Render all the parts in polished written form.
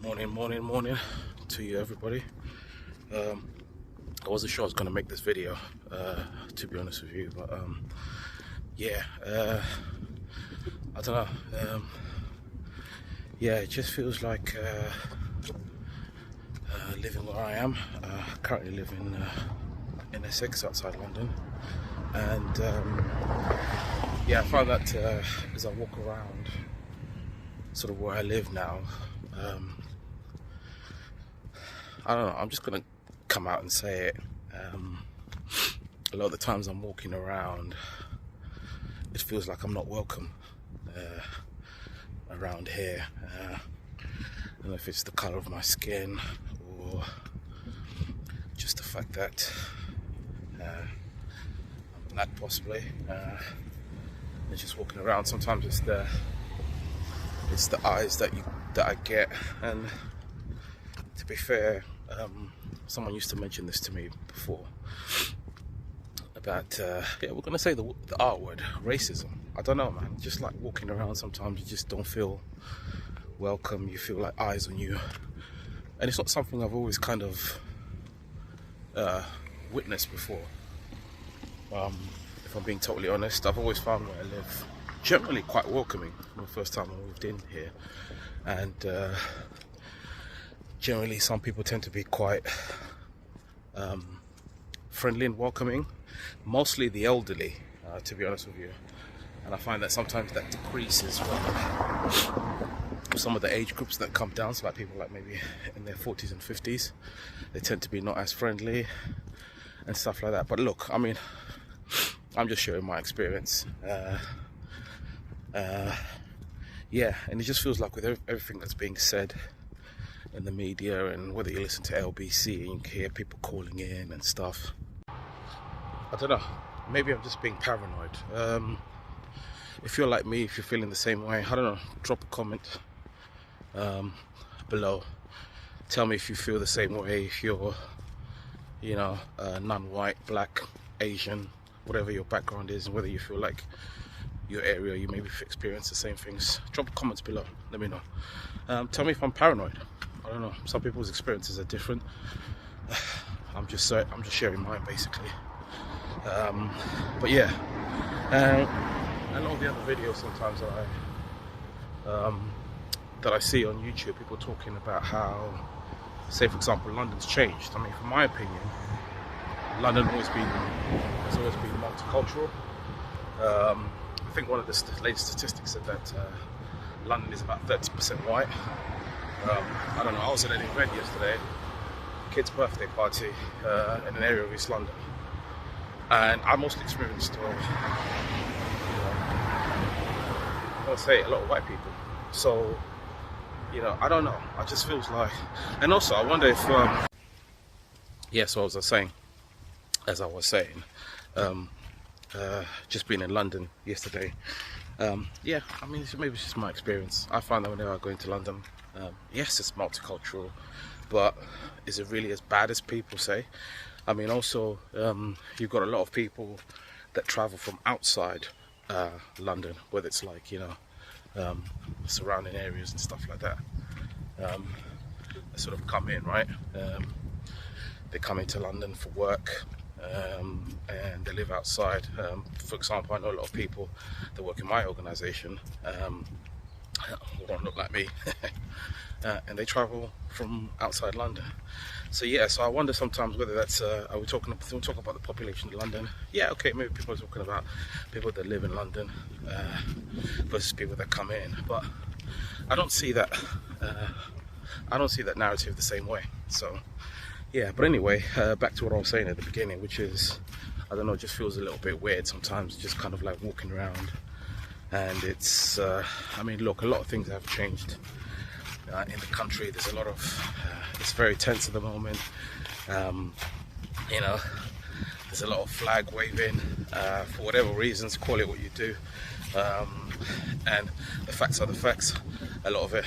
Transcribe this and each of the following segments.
Morning to you, everybody. I wasn't sure I was going to make this video, to be honest with you, but I don't know. It just feels like living where I am. Currently living in Essex, outside London, and I found that as I walk around, sort of where I live now. I don't know, I'm just going to come out and say it. A lot of the times I'm walking around, it feels like I'm not welcome around here. I don't know if it's the colour of my skin or just the fact that I'm black, possibly. And just walking around, sometimes it's the eyes that I get. And to be fair, someone used to mention this to me before about we're gonna say the R word, racism. I don't know, man. Just like walking around, sometimes you just don't feel welcome. You feel like eyes on you, and it's not something I've always kind of witnessed before. If I'm being totally honest, I've always found where I live generally quite welcoming from the first time I moved in here, and generally some people tend to be quite friendly and welcoming, mostly the elderly, to be honest with you. And I find that sometimes that decreases when some of the age groups that come down, so like people like maybe in their 40s and 50s, they tend to be not as friendly and stuff like that. But look, I mean, I'm just sharing my experience. And it just feels like with everything that's being said in the media, and whether you listen to LBC and you can hear people calling in and stuff, I don't know, maybe I'm just being paranoid. If you're like me, if you're feeling the same way, I don't know, drop a comment below. Tell me if you feel the same way, if you're non-white, black, Asian, whatever your background is, and whether you feel like your area, you maybe experience the same things. Drop comments below, let me know. Tell me if I'm paranoid. I don't know, some people's experiences are different. I'm just sharing mine, basically. But yeah, a lot of the other videos sometimes that I see on YouTube, people talking about how, say for example, London's changed. I mean, from my opinion, London has always been multicultural. I think one of the latest statistics said that London is about 30% white. I don't know, I was at an event yesterday, kid's birthday party in an area of East London, and I mostly experienced I want to say a lot of white people. So I don't know, I just feels like, and also I wonder if so as I was saying, just being in London yesterday, I mean, maybe it's just my experience. I find that whenever I go into London, yes, it's multicultural, but is it really as bad as people say? I mean, also, you've got a lot of people that travel from outside London, whether it's like, surrounding areas and stuff like that. They sort of come in, right? They come into London for work, and they live outside. For example, I know a lot of people that work in my organisation who don't look like me, and they travel from outside London. So I wonder sometimes whether that's are we talking about the population of London? Yeah, okay, maybe people are talking about people that live in London versus people that come in, but I don't see that narrative the same way. So but anyway, back to what I was saying at the beginning, which is, I don't know, it just feels a little bit weird sometimes, just kind of like walking around. And it's, I mean, look, a lot of things have changed in the country. There's a lot of, it's very tense at the moment. There's a lot of flag waving for whatever reasons, call it what you do. And the facts are the facts. A lot of it,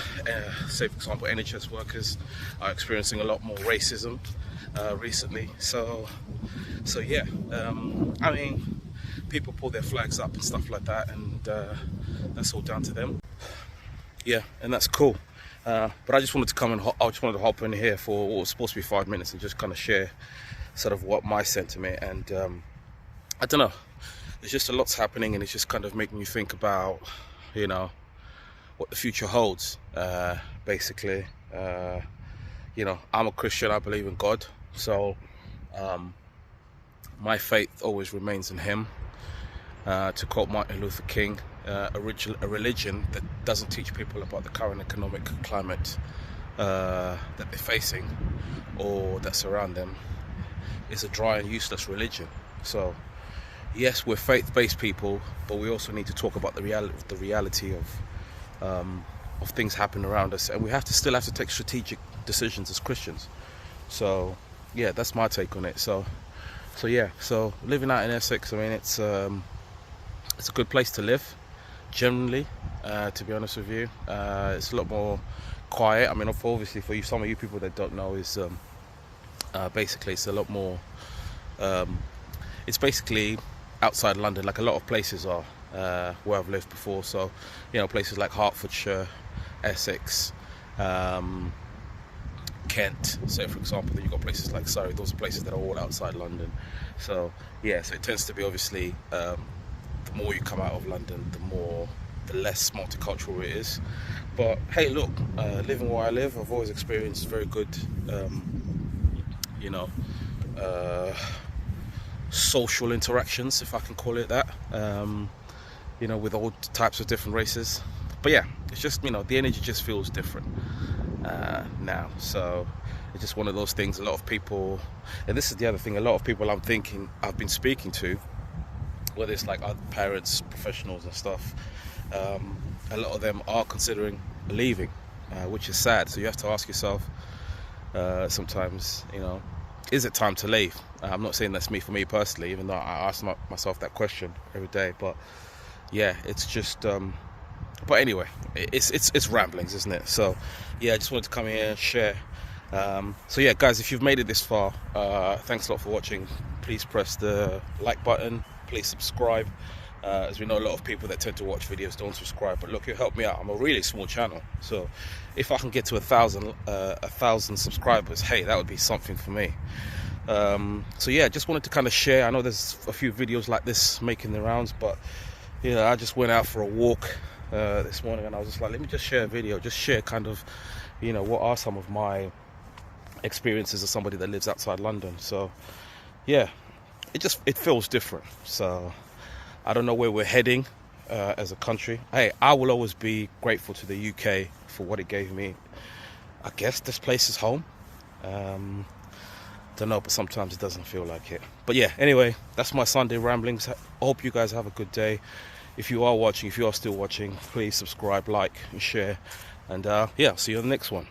say for example, NHS workers are experiencing a lot more racism recently. So I mean, people pull their flags up and stuff like that, and that's all down to them. Yeah, and that's cool. But I just wanted to come and I just wanted to hop in here for what was supposed to be 5 minutes and just kind of share sort of what my sentiment. And I don't know, there's just a lot's happening, and it's just kind of making you think about, you know, what the future holds. Basically, you know, I'm a Christian. I believe in God, so my faith always remains in Him. To quote Martin Luther King, a religion that doesn't teach people about the current economic climate that they're facing or that surround them is a dry and useless religion. So yes, we're faith-based people, but we also need to talk about the reality of things happening around us, and we still have to take strategic decisions as Christians. So yeah, that's my take on it. So yeah, so living out in Essex, I mean, it's a good place to live generally, to be honest with you. It's a lot more quiet. I mean, obviously for some of you people that don't know, is basically it's a lot more it's basically outside London, like a lot of places are where I've lived before. So, you know, places like Hertfordshire, Essex, Kent, say for example. Then you've got places like Surrey. Those are places that are all outside London. So yeah, so it tends to be obviously the more you come out of London, the less multicultural it is. But hey, look, living where I live, I've always experienced very good you know, social interactions, if I can call it that, you know, with all types of different races. But yeah, it's just, you know, the energy just feels different now. So it's just one of those things. A lot of people, and this is the other thing, a lot of people I've been speaking to, whether it's like other parents, professionals and stuff, a lot of them are considering leaving, which is sad. So you have to ask yourself sometimes, you know, is it time to leave? I'm not saying that's for me personally, even though I ask myself that question every day. But yeah, it's just but anyway, it's ramblings, isn't it? So yeah, I just wanted to come here and share. So yeah, guys, if you've made it this far, thanks a lot for watching. Please press the like button, please subscribe. As we know, a lot of people that tend to watch videos don't subscribe, but look, you help me out. I'm a really small channel, so if I can get to 1,000 subscribers, hey, that would be something for me. So yeah, just wanted to kind of share. I know there's a few videos like this making the rounds, but you know, I just went out for a walk this morning, and I was just like, let me just share a video, just share kind of, you know, what are some of my experiences as somebody that lives outside London. So yeah, it feels different. So I don't know where we're heading as a country. Hey, I will always be grateful to the UK for what it gave me. I guess this place is home. Don't know, but sometimes it doesn't feel like it. But yeah, anyway, that's my Sunday ramblings. I hope you guys have a good day. If you are still watching, please subscribe, like and share. And yeah, see you on the next one.